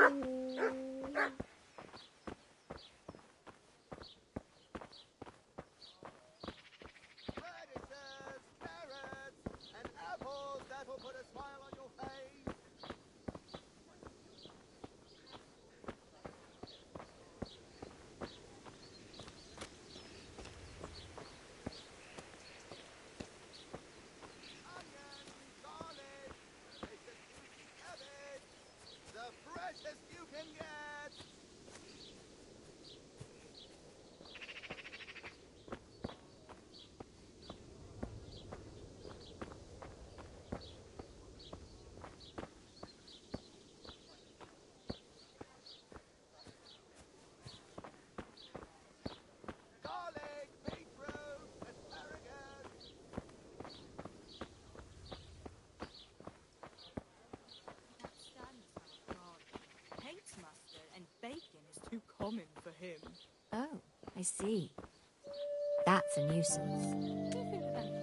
Radishes, carrots, and apples that'll put a smile on your face. Onion, garlic, delicious juicy cabbage, the freshest you can get. Garlic, beetroot, asparagus. That stands for God. Hates mustard and bacon is too common for him. Oh, I see. That's a nuisance. Do you think of anything?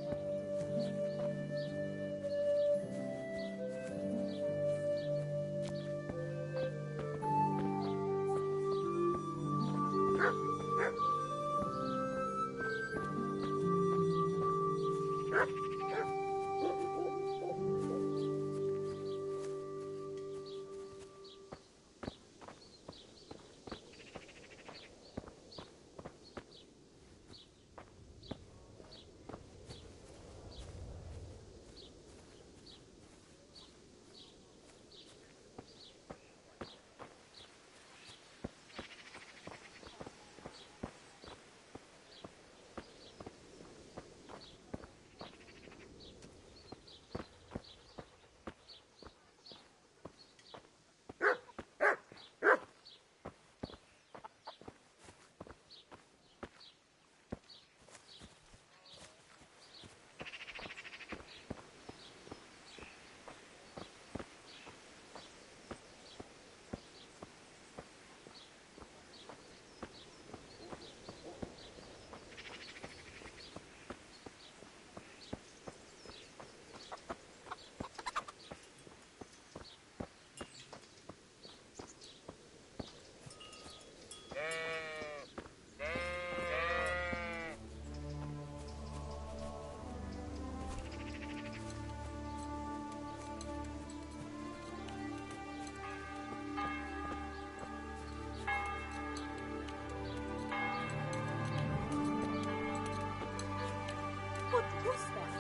What was that?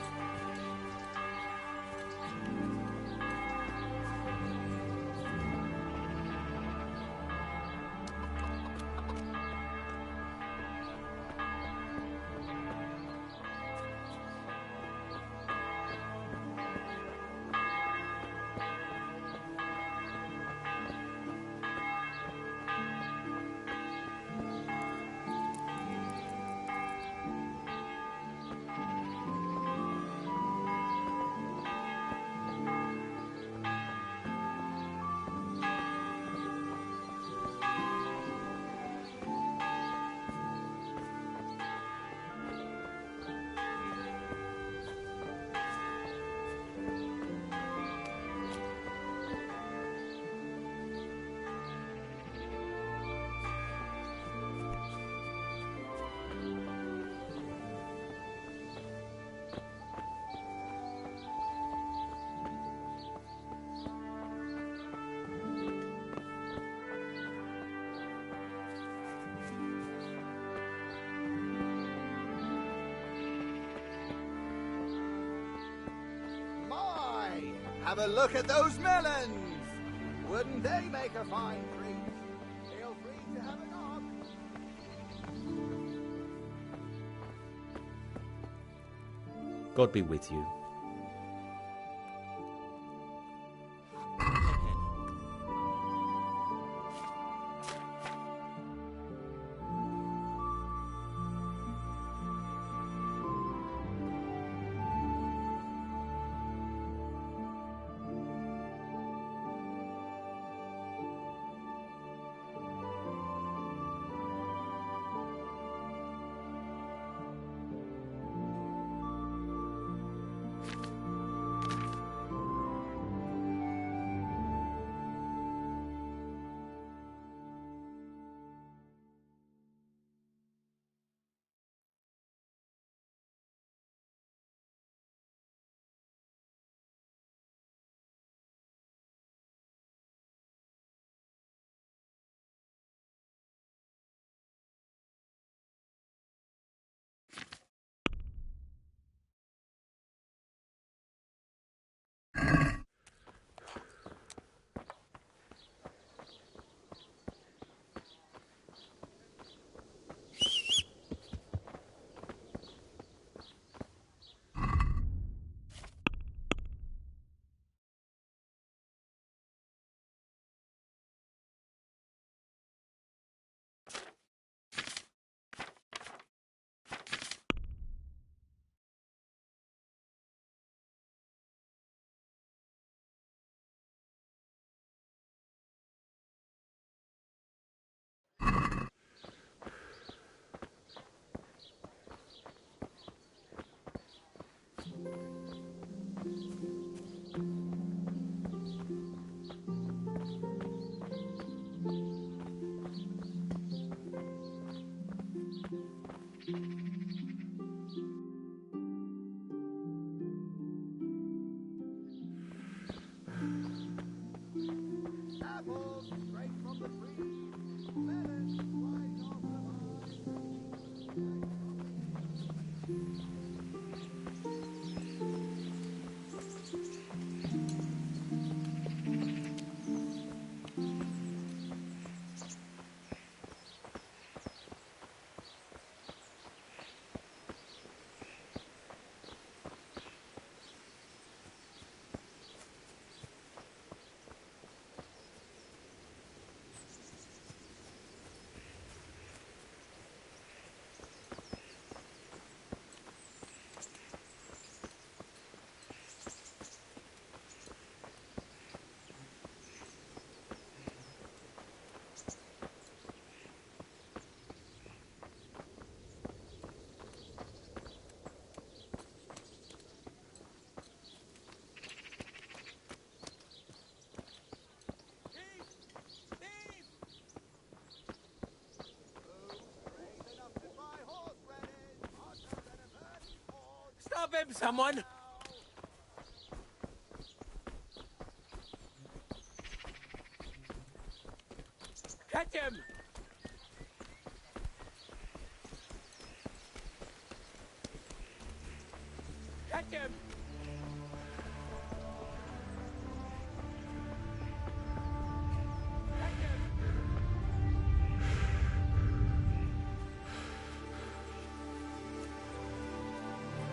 Have a look at those melons. Wouldn't they make a fine treat? Feel free to have a knock. God be with you. Stop him, someone! Catch him! Catch him!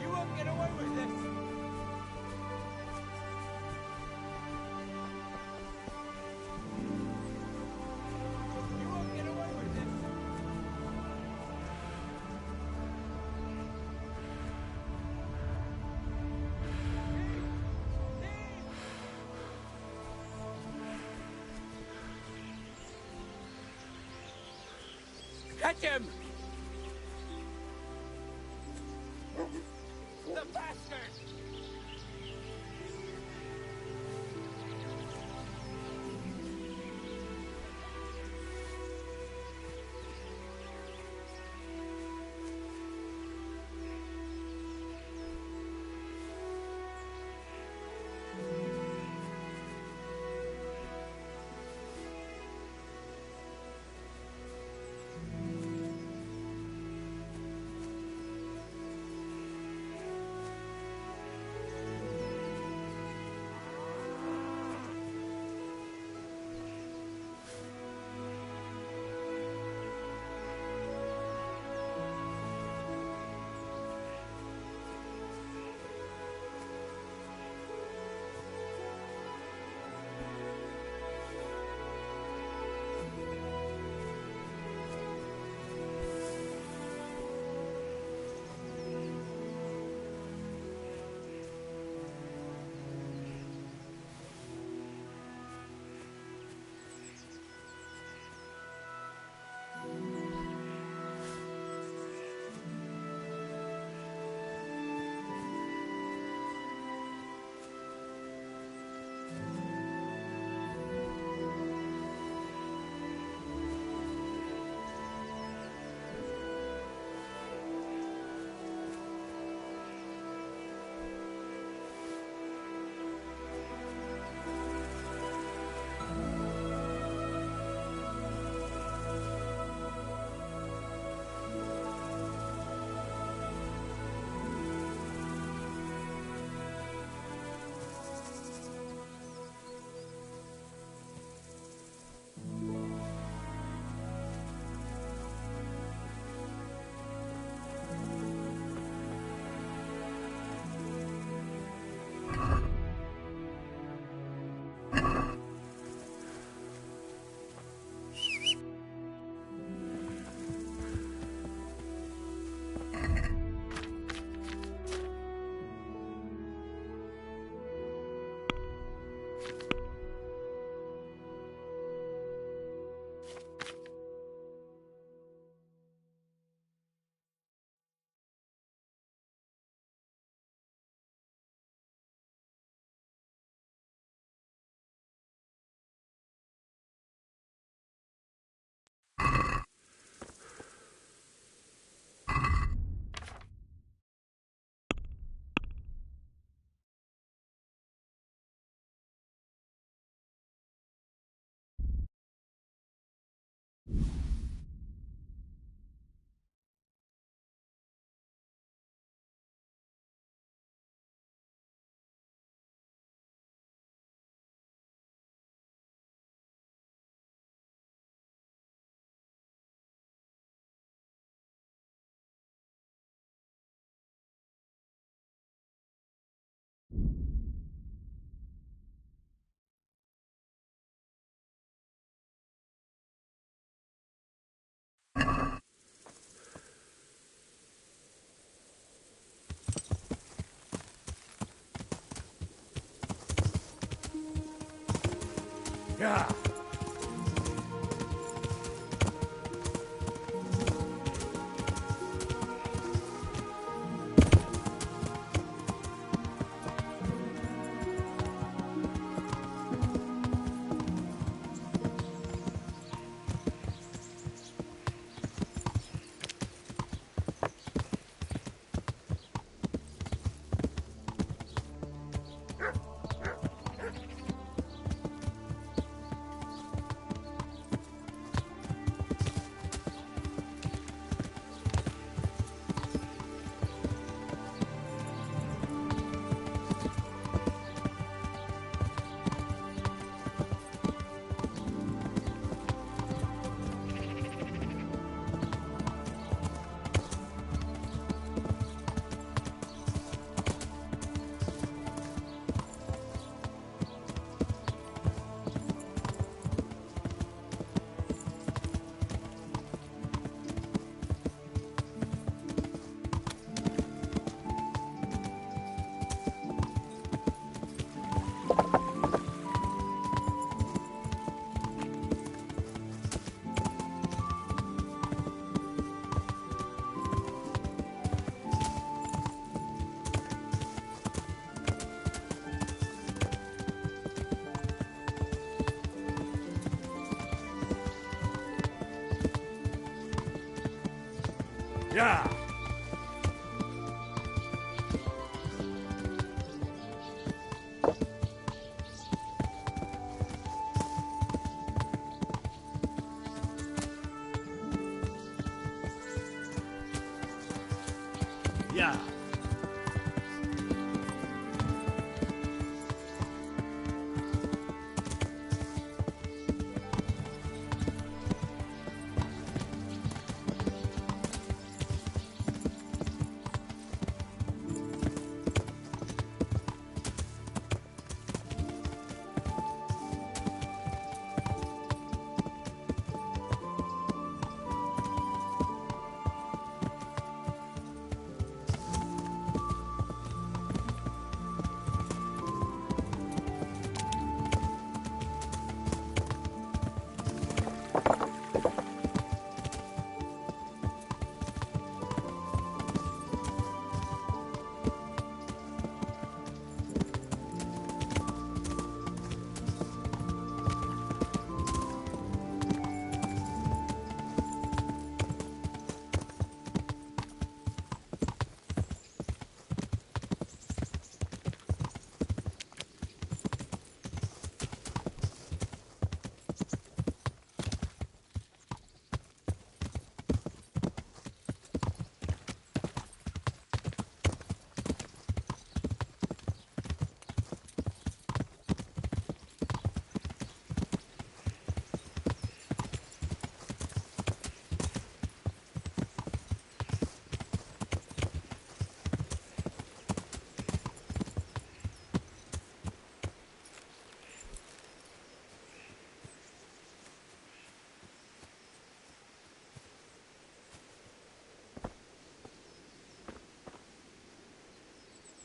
You won't get away with this! You won't get away with this! Catch him! The bastard! Yeah. Yeah. Yeah.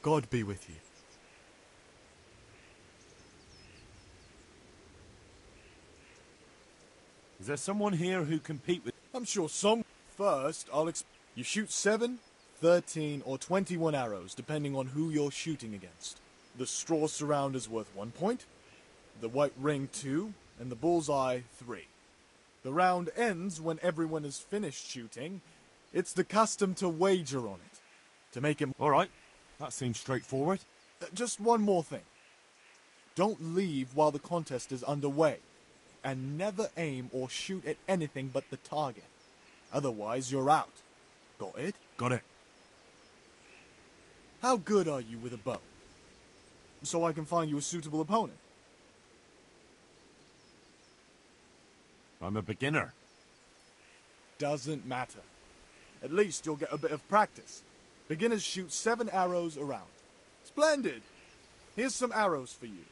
God be with you. Is there someone here who compete with... I'm sure some... First, you shoot 7, 13, or 21 arrows, depending on who you're shooting against. The straw surround is worth 1 point, the white ring 2, and the bullseye 3. The round ends when everyone is finished shooting. It's the custom to wager on it, to make it... All right. That seems straightforward. Just one more thing. Don't leave while the contest is underway, and never aim or shoot at anything but the target. Otherwise, you're out. Got it? Got it. How good are you with a bow? So I can find you a suitable opponent. I'm a beginner. Doesn't matter. At least you'll get a bit of practice. Beginners shoot 7 arrows around. Splendid! Here's some arrows for you.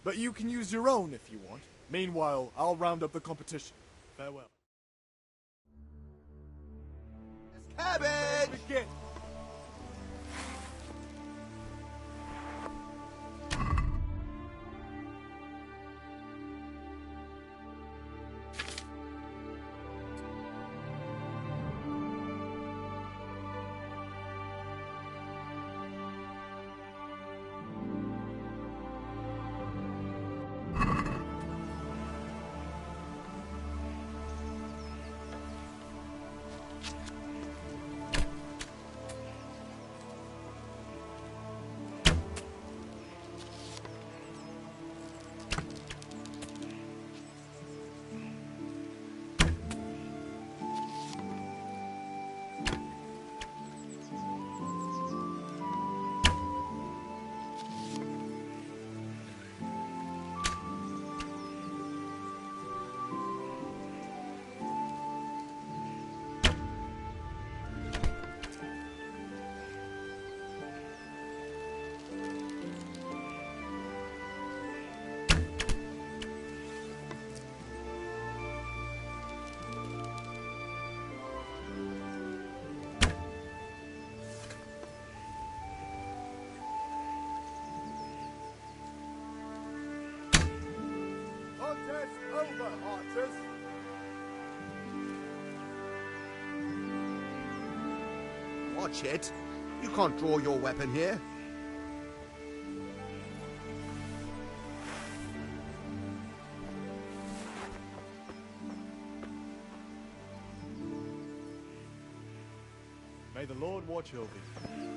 But you can use your own if you want. Meanwhile, I'll round up the competition. Farewell. Cabbage! Begin! Contest over, archers! Watch it. You can't draw your weapon here. May the Lord watch over you.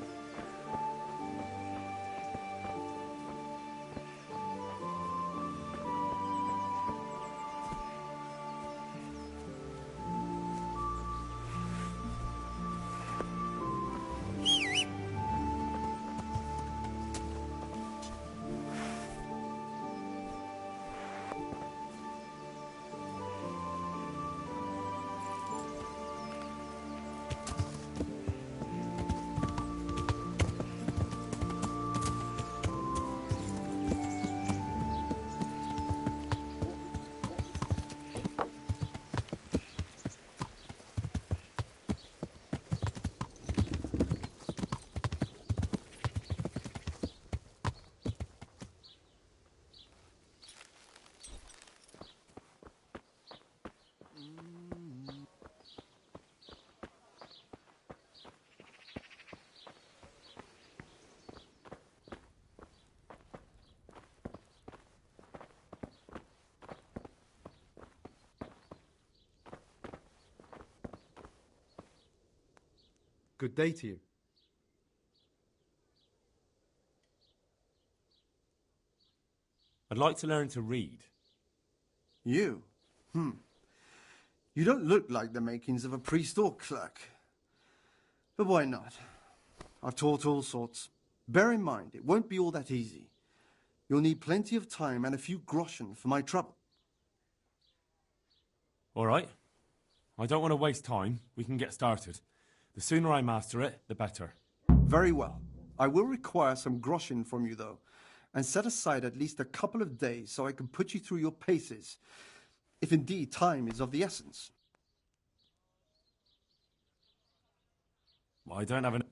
Good day to you. I'd like to learn to read. You? You don't look like the makings of a priest or clerk. But why not? I've taught all sorts. Bear in mind, it won't be all that easy. You'll need plenty of time and a few groschen for my trouble. All right. I don't want to waste time. We can get started. The sooner I master it, the better. Very well. I will require some groschen from you, though, and set aside at least a couple of days so I can put you through your paces, if indeed time is of the essence. I don't have an...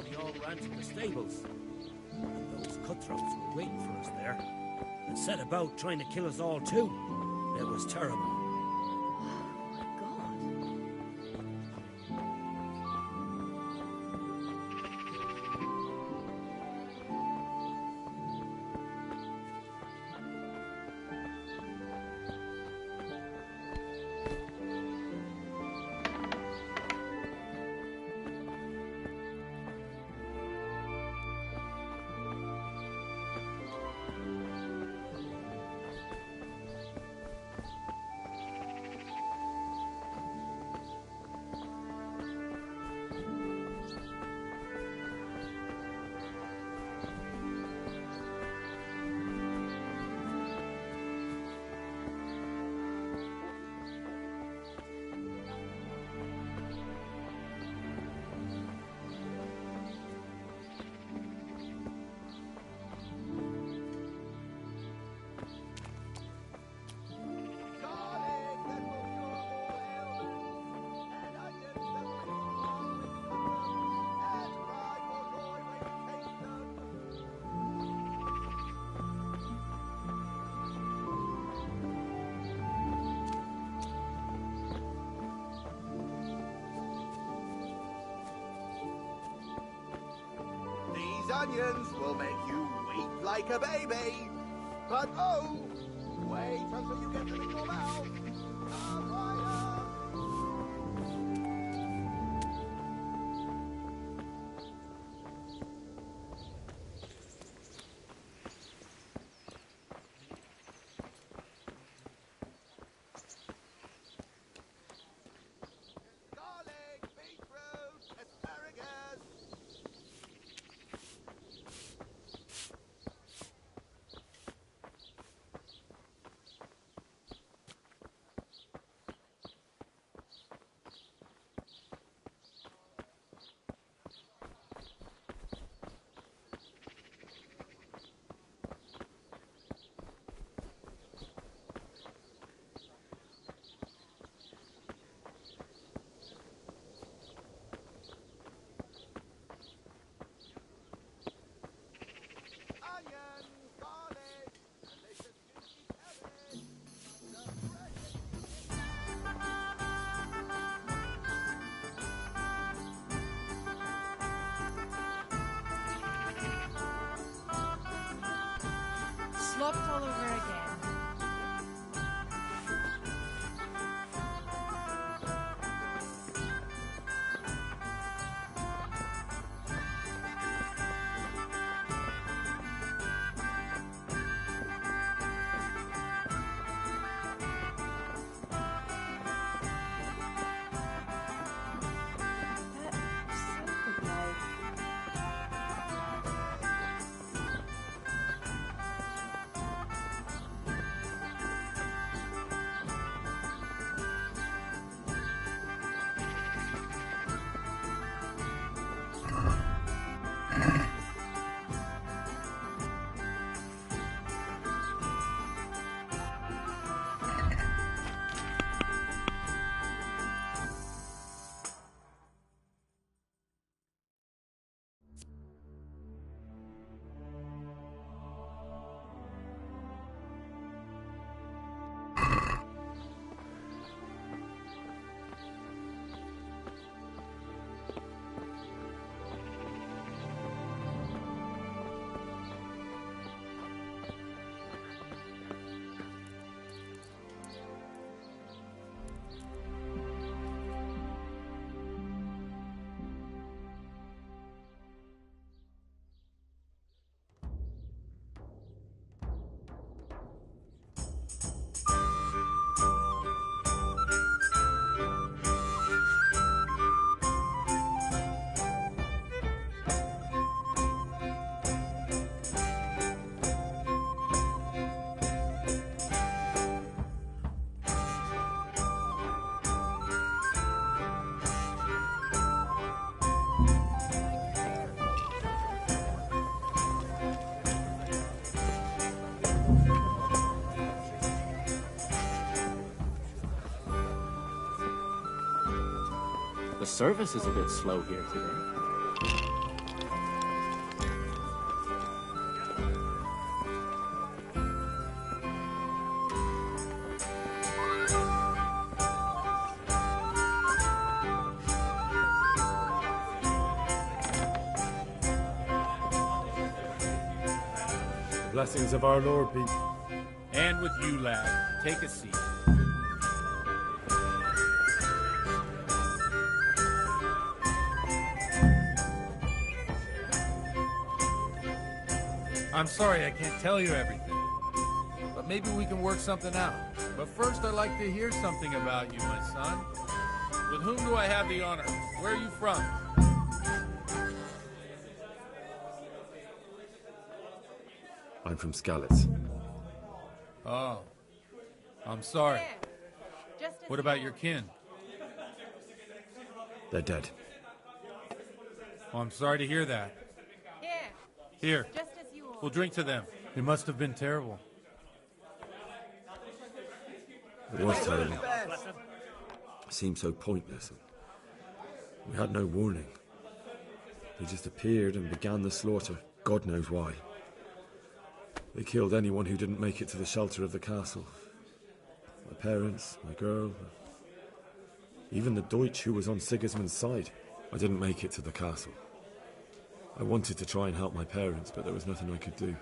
We all ran to the stables, and those cutthroats were waiting for us there, and set about trying to kill us all too. It was terrible. Oh my god. These onions will make you weep like a baby. But oh, wait until you get them in your mouth. Come right up. Garlic, beetroot, asparagus. The service is a bit slow here today. The blessings of our Lord be. And with you, lad. Take a seat. I'm sorry I can't tell you everything, but maybe we can work something out. But first, I'd like to hear something about you, my son. With whom do I have the honor? Where are you from? I'm from Skalitz. Oh, I'm sorry. What about your kin? They're dead. Oh, I'm sorry to hear that. Here, we'll drink to them. It must have been terrible. It was terrible. It seemed so pointless. We had no warning. They just appeared and began the slaughter. God knows why. They killed anyone who didn't make it to the shelter of the castle. My parents, my girl, even the Deutsch who was on Sigismund's side. I didn't make it to the castle. I wanted to try and help my parents, but there was nothing I could do.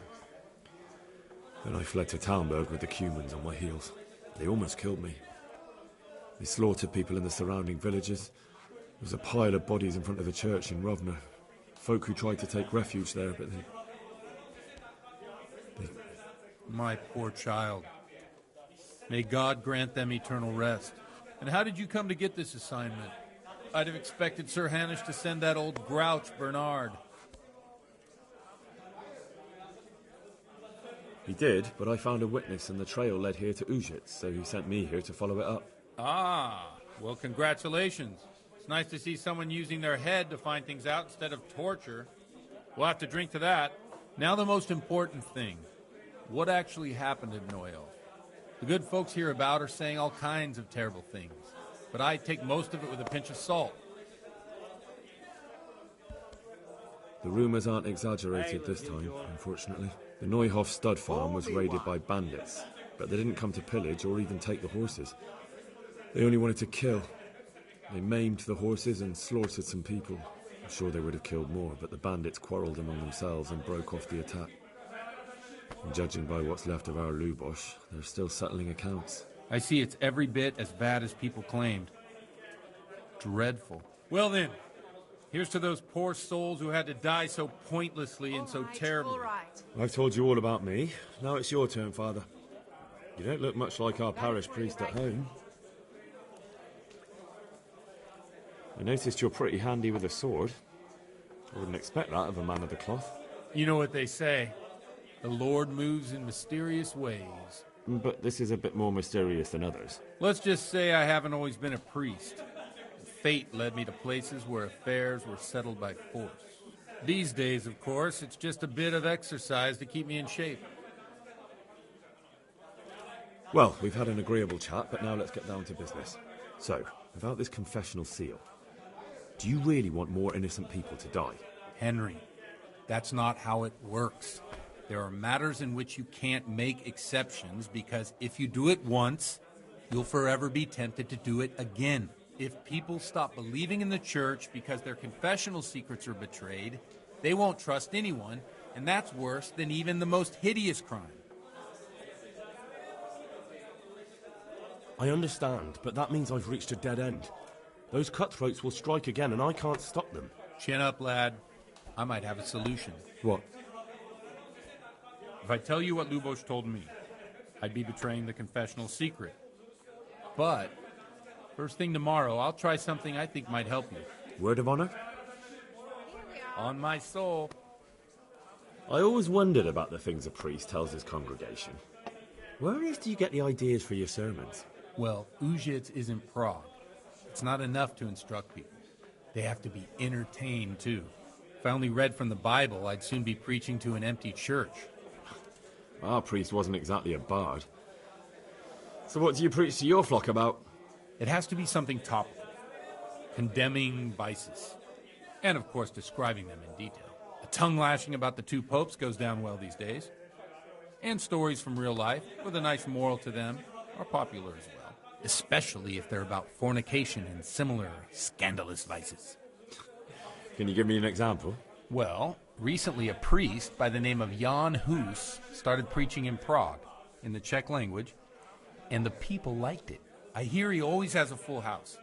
Then I fled to Talmberg with the Cumans on my heels. They almost killed me. They slaughtered people in the surrounding villages. There was a pile of bodies in front of the church in Rovna. Folk who tried to take refuge there, but they... My poor child. May God grant them eternal rest. And how did you come to get this assignment? I'd have expected Sir Hanish to send that old grouch, Bernard. He did, but I found a witness and the trail led here to Ujitz, so he sent me here to follow it up. Ah, well, congratulations. It's nice to see someone using their head to find things out instead of torture. We'll have to drink to that. Now the most important thing. What actually happened at Noel? The good folks hereabout are saying all kinds of terrible things, but I take most of it with a pinch of salt. The rumours aren't exaggerated this time, unfortunately. The Neuhof stud farm was raided by bandits, but they didn't come to pillage or even take the horses. They only wanted to kill. They maimed the horses and slaughtered some people. I'm sure they would have killed more, but the bandits quarrelled among themselves and broke off the attack. And judging by what's left of our Lubosh, they're still settling accounts. I see it's every bit as bad as people claimed. Dreadful. Well then, here's to those poor souls who had to die so pointlessly and so terribly. All right. I've told you all about me. Now it's your turn, Father. You don't look much like our parish priest at home. I noticed you're pretty handy with a sword. I wouldn't expect that of a man of the cloth. You know what they say. The Lord moves in mysterious ways. But this is a bit more mysterious than others. Let's just say I haven't always been a priest. Fate led me to places where affairs were settled by force. These days, of course, it's just a bit of exercise to keep me in shape. Well, we've had an agreeable chat, but now let's get down to business. So, about this confessional seal. Do you really want more innocent people to die? Henry, that's not how it works. There are matters in which you can't make exceptions because if you do it once, you'll forever be tempted to do it again. If people stop believing in the church because their confessional secrets are betrayed, they won't trust anyone, and that's worse than even the most hideous crime. I understand, but that means I've reached a dead end. Those cutthroats will strike again, and I can't stop them. Chin up, lad. I might have a solution. What? If I tell you what Lubosh told me, I'd be betraying the confessional secret. But first thing tomorrow, I'll try something I think might help you. Word of honor? On my soul. I always wondered about the things a priest tells his congregation. Where on earth do you get the ideas for your sermons? Well, Ujitz isn't Prague. It's not enough to instruct people. They have to be entertained, too. If I only read from the Bible, I'd soon be preaching to an empty church. Our priest wasn't exactly a bard. So what do you preach to your flock about? It has to be something topical. condemning vices, and of course describing them in detail. A tongue-lashing about the two popes goes down well these days, and stories from real life with a nice moral to them are popular as well, especially if they're about fornication and similar scandalous vices. Can you give me an example? Well, recently a priest by the name of Jan Hus started preaching in Prague, in the Czech language, and the people liked it. I hear he always has a full house.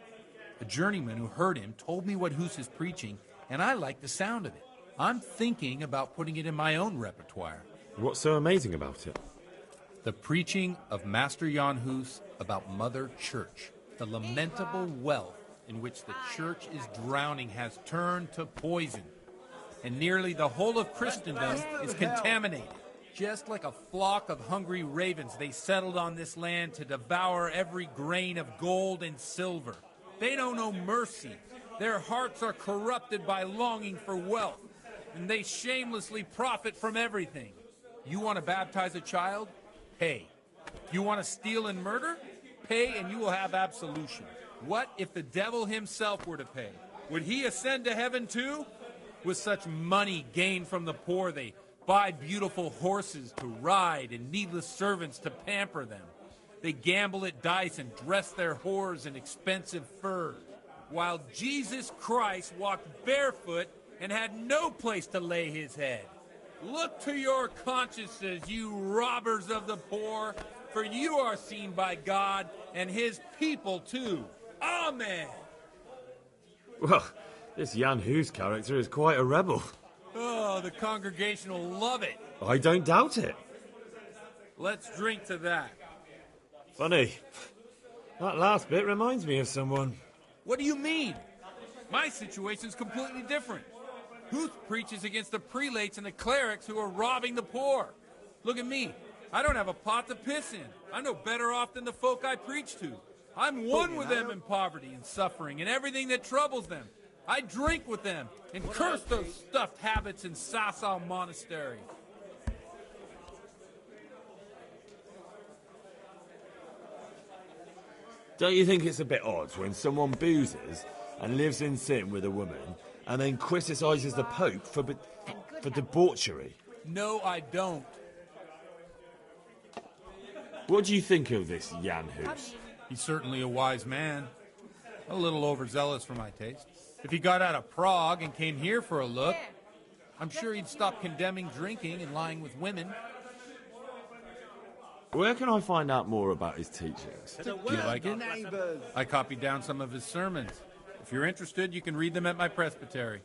A journeyman who heard him told me what Hus is preaching, and I like the sound of it. I'm thinking about putting it in my own repertoire. What's so amazing about it? The preaching of Master Jan Hus about Mother Church. The lamentable wealth in which the Church is drowning has turned to poison, and nearly the whole of Christendom is contaminated. Just like a flock of hungry ravens, they settled on this land to devour every grain of gold and silver. They don't know mercy. Their hearts are corrupted by longing for wealth, and they shamelessly profit from everything. You want to baptize a child? Pay. You want to steal and murder? Pay and you will have absolution. What if the devil himself were to pay? Would he ascend to heaven too? With such money gained from the poor, they buy beautiful horses to ride and needless servants to pamper them. They gamble at dice and dress their whores in expensive furs, while Jesus Christ walked barefoot and had no place to lay his head. Look to your consciences, you robbers of the poor, for you are seen by God and his people too. Amen. Well, this Jan Hus character is quite a rebel. Oh, the congregation will love it. I don't doubt it. Let's drink to that. Funny. That last bit reminds me of someone. What do you mean? My situation's completely different. Huth preaches against the prelates and the clerics who are robbing the poor. Look at me. I don't have a pot to piss in. I'm no better off than the folk I preach to. I'm one with them in poverty and suffering and everything that troubles them. I drink with them and curse those stuffed habits in Sassau Monastery. Don't you think it's a bit odd when someone boozes and lives in sin with a woman and then criticises the Pope for debauchery? No, I don't. What do you think of this Jan Hus? He's certainly a wise man. A little overzealous for my taste. If he got out of Prague and came here for a look, I'm sure he'd stop condemning drinking and lying with women. Where can I find out more about his teachings? Do you like it? I copied down some of his sermons. If you're interested, you can read them at my presbytery.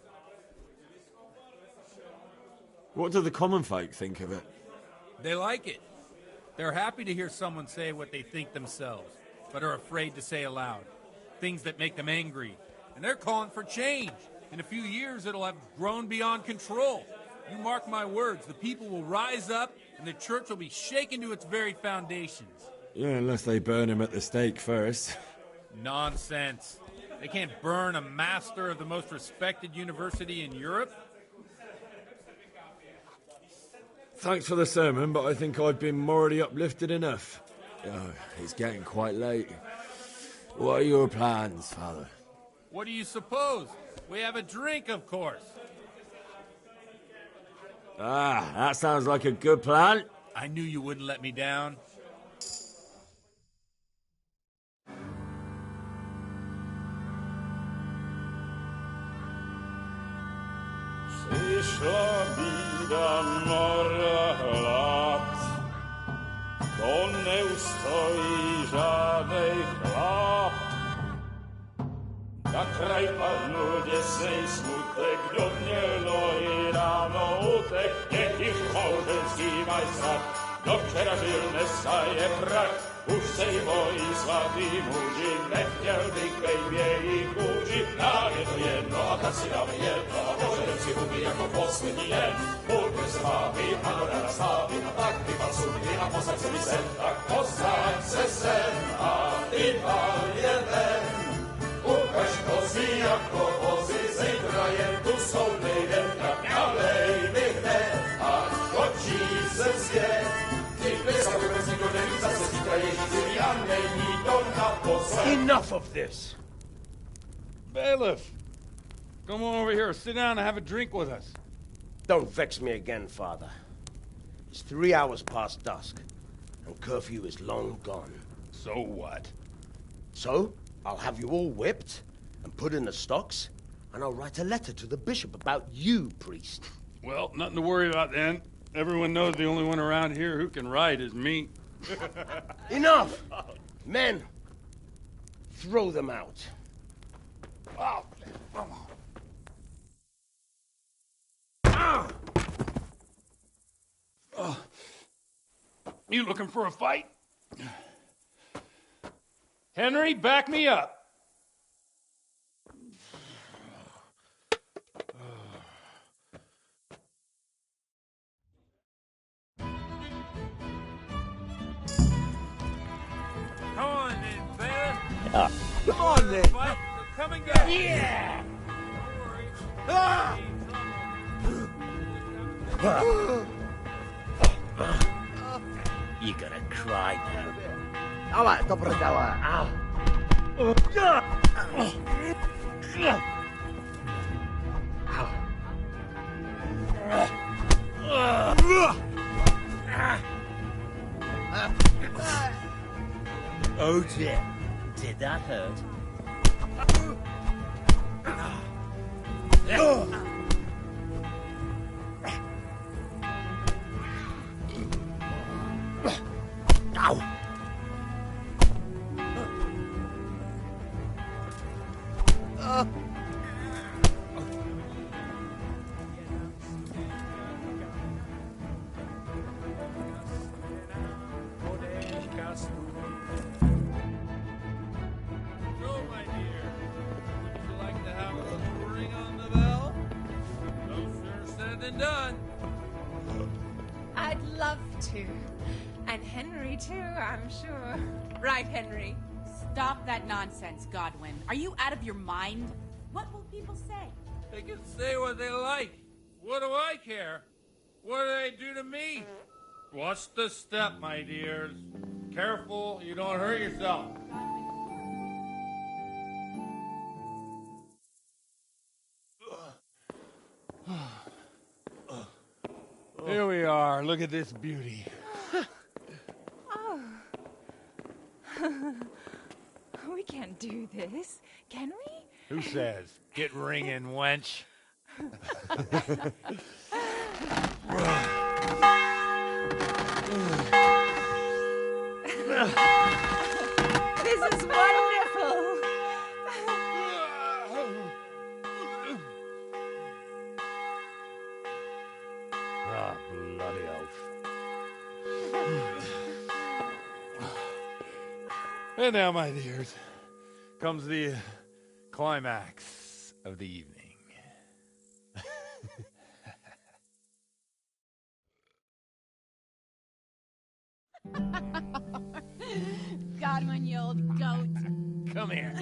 What do the common folk think of it? They like it. They're happy to hear someone say what they think themselves, but are afraid to say aloud. Things that make them angry. And they're calling for change. In a few years, it'll have grown beyond control. You mark my words, the people will rise up, and the church will be shaken to its very foundations. Yeah, unless they burn him at the stake first. Nonsense. They can't burn a master of the most respected university in Europe. Thanks for the sermon, but I think I've been morally uplifted enough. Oh, it's getting quite late. What are your plans, Father? What do you suppose? We have a drink, of course. Ah, that sounds like a good plan. I knew you wouldn't let me down. Przyszła bida mora lat, to nie ustoi żadnej chlap. Na kraj panuje sej smutek, do dnielo i rano utek, niech ich małżeński majstrat, do przerażylne staje krak. Už sejmoj svatý muži, nechtěl bych bejbě jí kůži. Nám je to jedno a tak si dáme jedno a požadem si huby jako poslední den. Buďme se vámi a dodána slávy a tak vypal sudy a posaď se mi sem. Tak posaď se sem a vypal je ven. Ukaž kozy jako vozy, zítra jen tu soudnej den. Tak nalej mi hned, ať točí se svět. Enough of this! Bailiff, come on over here, sit down and have a drink with us. Don't vex me again, Father. It's 3 hours past dusk, and curfew is long gone. So what? So, I'll have you all whipped and put in the stocks, and I'll write a letter to the bishop about you, priest. Well, nothing to worry about then. Everyone knows the only one around here who can ride is me. Enough! Men, throw them out. Oh. You looking for a fight? Henry, back me up. Come on then, fella. Come on then. Come and get it. Yeah! You're gonna cry now. Awa, dobra dawa. Oh dear. Did that hurt? Ow! So, my dear, would you like to have a little ring on the bell? No sooner said than done. I'd love to. And Henry, too, I'm sure. Right, Henry? Stop that nonsense, Godwin. Are you out of your mind? What will people say? They can say what they like. What do I care? What do they do to me? Watch the step, my dears. Careful, you don't hurt yourself. Here we are. Look at this beauty. Oh. We can't do this, can we? Who says? Get ringing, wench. This is wonderful. Ah, bloody oath. And now, my dears, comes the climax of the evening. Godwin, you old goat. Come here.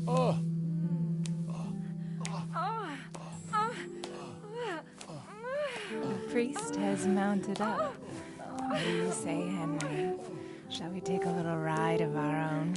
Oh. The priest has mounted up. What do you say, Henry? Shall we take a little ride of our own?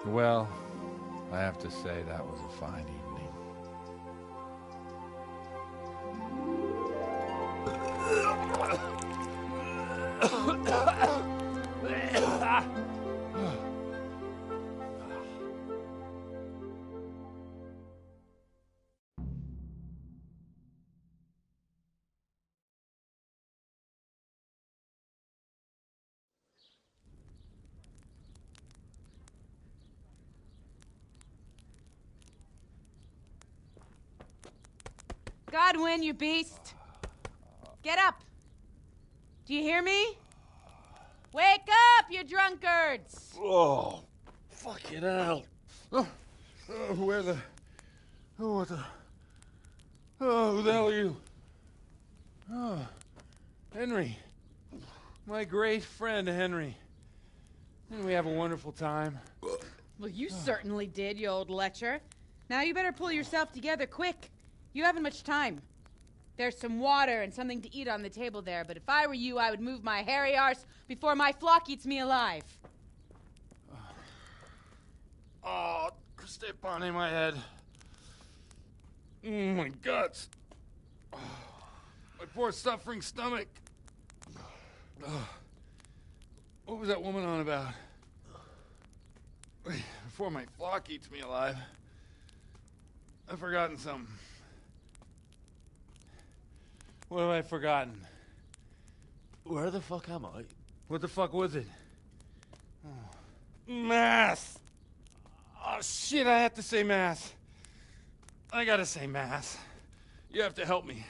Well, I have to say that was a fine evening. Godwin, you beast! Get up! Do you hear me? Wake up, you drunkards! Oh, fucking hell. Where the... Oh, what the... Oh, who the hell are you? Oh, Henry. My great friend, Henry. Didn't we have a wonderful time? Well, you certainly did, you old lecher. Now you better pull yourself together quick. You haven't much time. There's some water and something to eat on the table there, but if I were you, I would move my hairy arse before my flock eats me alive. Oh, step on in my head. My guts. Oh, my poor suffering stomach. Oh, what was that woman on about? Before my flock eats me alive. I've forgotten something. What have I forgotten? Where the fuck am I? What the fuck was it? Oh. Mass! Oh, shit, I have to say mass. I gotta say mass. You have to help me.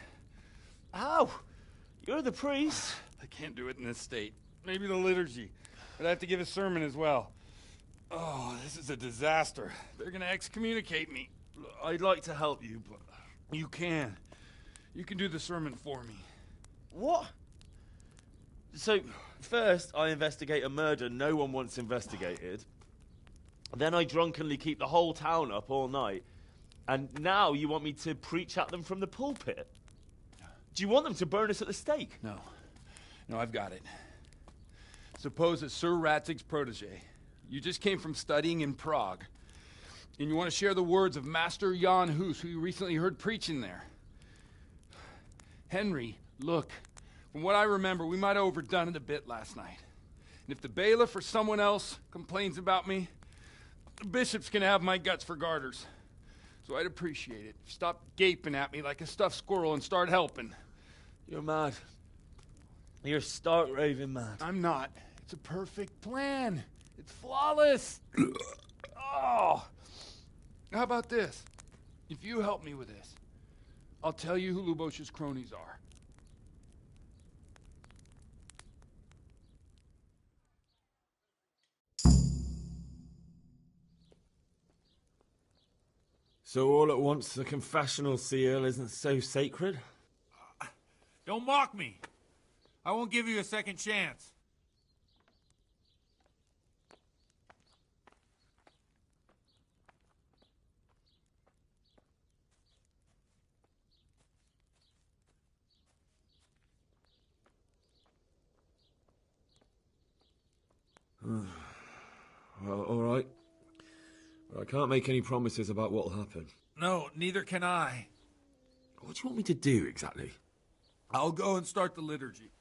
How? You're the priest. I can't do it in this state. Maybe the liturgy. But I have to give a sermon as well. Oh, this is a disaster. They're gonna excommunicate me. I'd like to help you, but... You can. You can do the sermon for me. What? So, first I investigate a murder no one wants investigated. Then I drunkenly keep the whole town up all night. And now you want me to preach at them from the pulpit? Do you want them to burn us at the stake? No. No, I've got it. Suppose that Sir Ratzig's protege. You just came from studying in Prague. And you want to share the words of Master Jan Hus, who you recently heard preaching there. Henry, look. From what I remember, we might have overdone it a bit last night. And if the bailiff or someone else complains about me, the bishop's gonna have my guts for garters. So I'd appreciate it. Stop gaping at me like a stuffed squirrel and start helping. You're mad. You're stark raving mad. I'm not. It's a perfect plan. It's flawless. Oh. How about this? If you help me with this, I'll tell you who Lubosh's cronies are. So all at once the confessional seal isn't so sacred? Don't mock me. I won't give you a second chance. Well, all right. But I can't make any promises about what'll happen. No, neither can I. What do you want me to do exactly? I'll go and start the liturgy.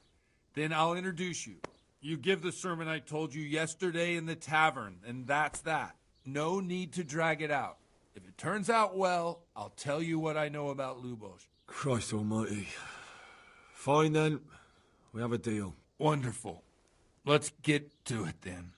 Then I'll introduce you. You give the sermon I told you yesterday in the tavern, and that's that. No need to drag it out. If it turns out well, I'll tell you what I know about Lubosh. Christ almighty. Fine then. We have a deal. Wonderful. Let's get to it then.